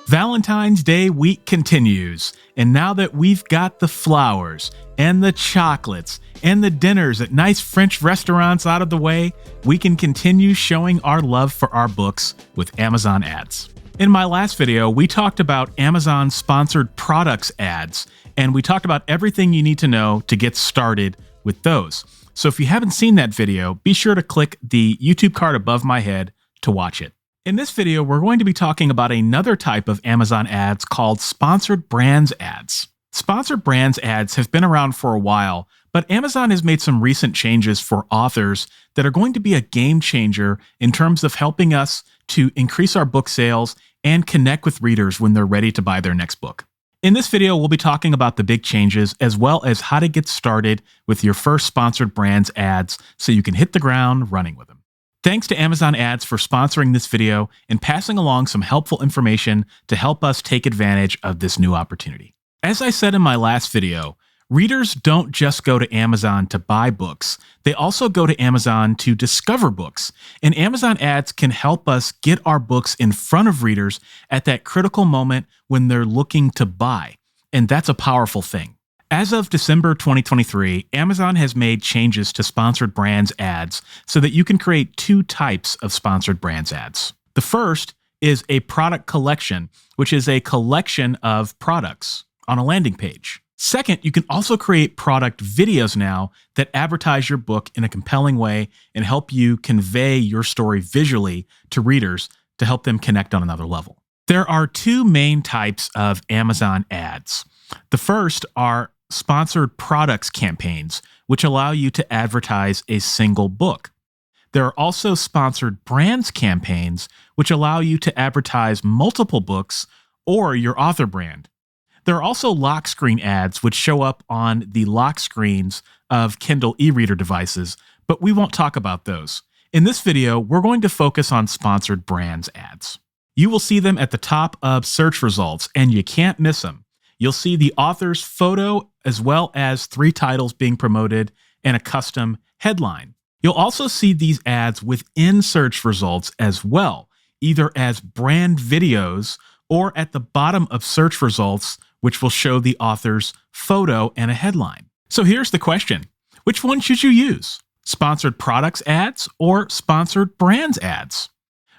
Valentine's Day week continues, and now that we've got the flowers and the chocolates and the dinners at nice French restaurants out of the way, we can continue showing our love for our books with Amazon ads. In my last video, we talked about Amazon sponsored products ads, and we talked about everything you need to know to get started with those. So if you haven't seen that video, be sure to click the YouTube card above my head to watch it. In this video, we're going to be talking about another type of Amazon ads called sponsored brands ads. Sponsored brands ads have been around for a while, but Amazon has made some recent changes for authors that are going to be a game changer in terms of helping us to increase our book sales and connect with readers when they're ready to buy their next book. In this video, we'll be talking about the big changes as well as how to get started with your first sponsored brands ads so you can hit the ground running with them. Thanks to Amazon Ads for sponsoring this video and passing along some helpful information to help us take advantage of this new opportunity. As I said in my last video, readers don't just go to Amazon to buy books, they also go to Amazon to discover books. And Amazon Ads can help us get our books in front of readers at that critical moment when they're looking to buy. And that's a powerful thing. As of December 2023, Amazon has made changes to sponsored brands ads so that you can create two types of sponsored brands ads. The first is a product collection, which is a collection of products on a landing page. Second, you can also create product videos now that advertise your book in a compelling way and help you convey your story visually to readers to help them connect on another level. There are two main types of Amazon ads. The first are sponsored products campaigns, which allow you to advertise a single book. There are also sponsored brands campaigns, which allow you to advertise multiple books or your author brand. There are also lock screen ads, which show up on the lock screens of Kindle e-reader devices, but we won't talk about those. In this video, we're going to focus on sponsored brands ads. You will see them at the top of search results, and you can't miss them. You'll see the author's photo as well as 3 titles being promoted and a custom headline. You'll also see these ads within search results as well, either as brand videos or at the bottom of search results, which will show the author's photo and a headline. So here's the question. Which one should you use? Sponsored products ads or sponsored brands ads?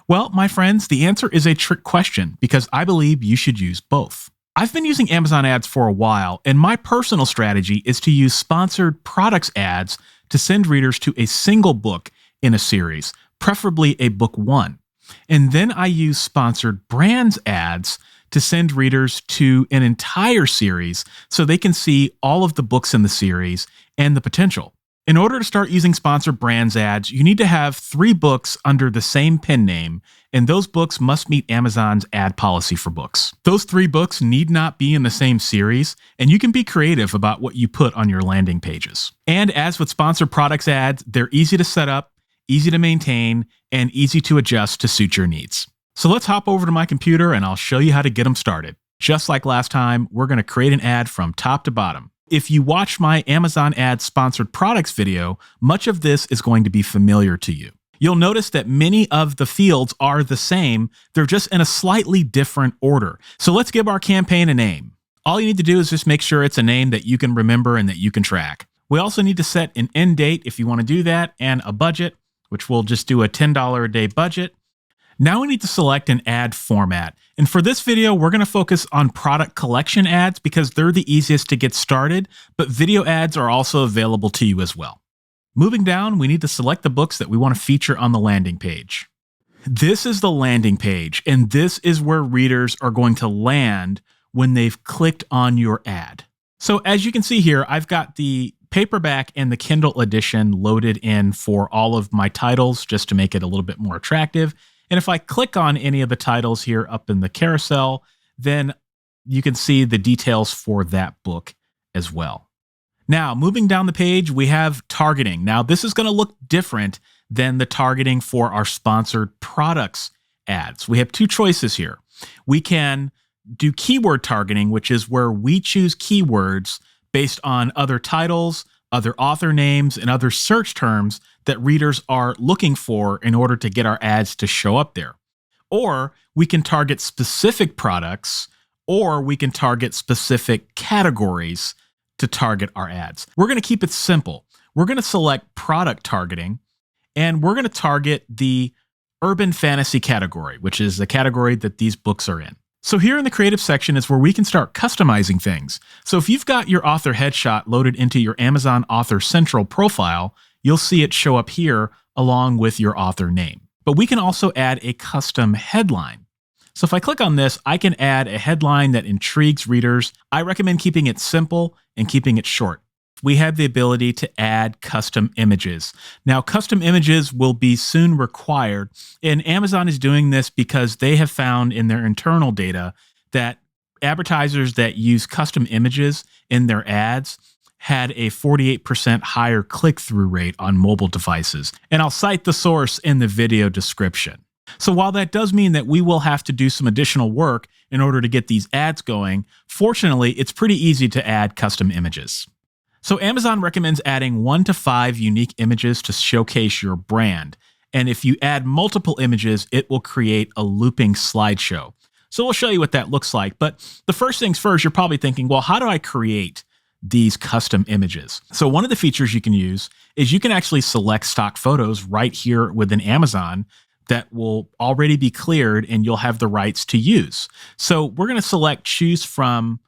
Well, my friends, the answer is a trick question because I believe you should use both. I've been using Amazon ads for a while, and my personal strategy is to use sponsored products ads to send readers to a single book in a series, preferably a book 1. And then I use sponsored brands ads to send readers to an entire series so they can see all of the books in the series and the potential. In order to start using sponsored brands ads, you need to have 3 books under the same pen name, and those books must meet Amazon's ad policy for books. Those 3 books need not be in the same series, and you can be creative about what you put on your landing pages. And as with sponsored products ads, they're easy to set up, easy to maintain, and easy to adjust to suit your needs. So let's hop over to my computer and I'll show you how to get them started. Just like last time, we're going to create an ad from top to bottom. If you watch my Amazon Ads sponsored products video, much of this is going to be familiar to you. You'll notice that many of the fields are the same, they're just in a slightly different order. So let's give our campaign a name. All you need to do is just make sure it's a name that you can remember and that you can track. We also need to set an end date if you want to do that, and a budget, which we'll just do a $10 a day budget. Now we need to select an ad format. And for this video, we're going to focus on product collection ads because they're the easiest to get started, but video ads are also available to you as well. Moving down, we need to select the books that we want to feature on the landing page. This is the landing page, and this is where readers are going to land when they've clicked on your ad. So as you can see here, I've got the paperback and the Kindle edition loaded in for all of my titles just to make it a little bit more attractive. And if I click on any of the titles here up in the carousel, then you can see the details for that book as well. Now, moving down the page, we have targeting. Now, this is going to look different than the targeting for our sponsored products ads. We have 2 choices here. We can do keyword targeting, which is where we choose keywords based on other titles, other author names, and other search terms that readers are looking for in order to get our ads to show up there. Or we can target specific products, or we can target specific categories to target our ads. We're going to keep it simple. We're going to select product targeting, and we're going to target the urban fantasy category, which is the category that these books are in. So here in the creative section is where we can start customizing things. So if you've got your author headshot loaded into your Amazon Author Central profile, you'll see it show up here along with your author name. But we can also add a custom headline. So if I click on this, I can add a headline that intrigues readers. I recommend keeping it simple and keeping it short. We have the ability to add custom images. Now, custom images will be soon required, and Amazon is doing this because they have found in their internal data that advertisers that use custom images in their ads had a 48% higher click-through rate on mobile devices. And I'll cite the source in the video description. So while that does mean that we will have to do some additional work in order to get these ads going, fortunately, it's pretty easy to add custom images. So Amazon recommends adding 1 to 5 unique images to showcase your brand. And if you add multiple images, it will create a looping slideshow. So we'll show you what that looks like. But the first things first, you're probably thinking, well, how do I create these custom images? So one of the features you can use is you can actually select stock photos right here within Amazon that will already be cleared and you'll have the rights to use. So we're going to select choose from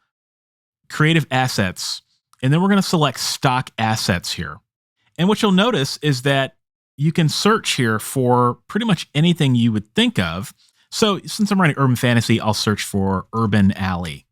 creative assets, and then we're going to select stock assets here. And what you'll notice is that you can search here for pretty much anything you would think of. So since I'm writing urban fantasy, I'll search for urban alley.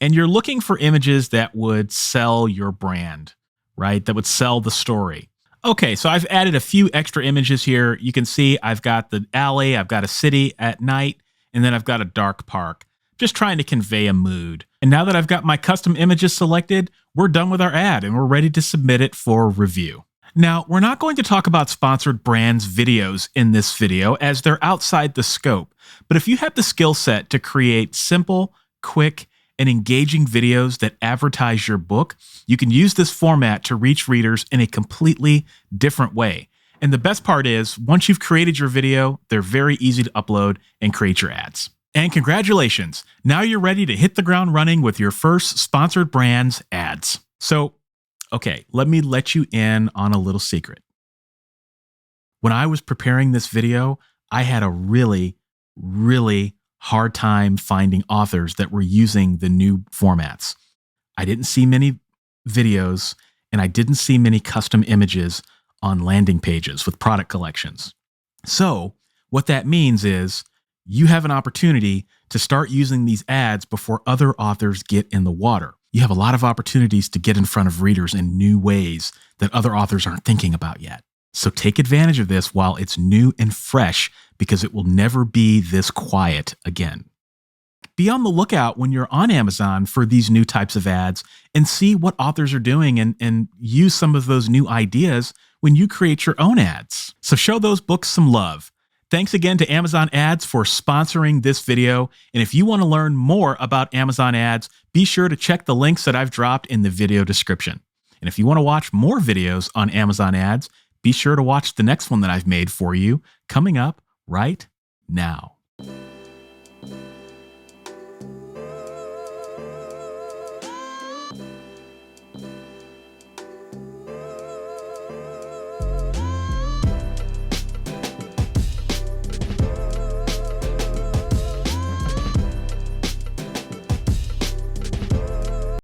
And you're looking for images that would sell your brand, right? That would sell the story. Okay, so I've added a few extra images here. You can see I've got the alley, I've got a city at night, and then I've got a dark park. Just trying to convey a mood. And now that I've got my custom images selected, we're done with our ad and we're ready to submit it for review. Now, we're not going to talk about sponsored brands videos in this video as they're outside the scope. But if you have the skill set to create simple, quick, and engaging videos that advertise your book, you can use this format to reach readers in a completely different way. And the best part is, once you've created your video, they're very easy to upload and create your ads. And congratulations, now you're ready to hit the ground running with your first sponsored brands ads. So, okay, let me let you in on a little secret. When I was preparing this video, I had a really hard time finding authors that were using the new formats. I didn't see many videos, and I didn't see many custom images on landing pages with product collections. So what that means is you have an opportunity to start using these ads before other authors get in the water. You have a lot of opportunities to get in front of readers in new ways that other authors aren't thinking about yet. So take advantage of this while it's new and fresh, because it will never be this quiet again. Be on the lookout when you're on Amazon for these new types of ads and see what authors are doing and use some of those new ideas when you create your own ads. So show those books some love. Thanks again to Amazon Ads for sponsoring this video. And if you want to learn more about Amazon Ads, be sure to check the links that I've dropped in the video description. And if you want to watch more videos on Amazon Ads, be sure to watch the next one that I've made for you coming up right now.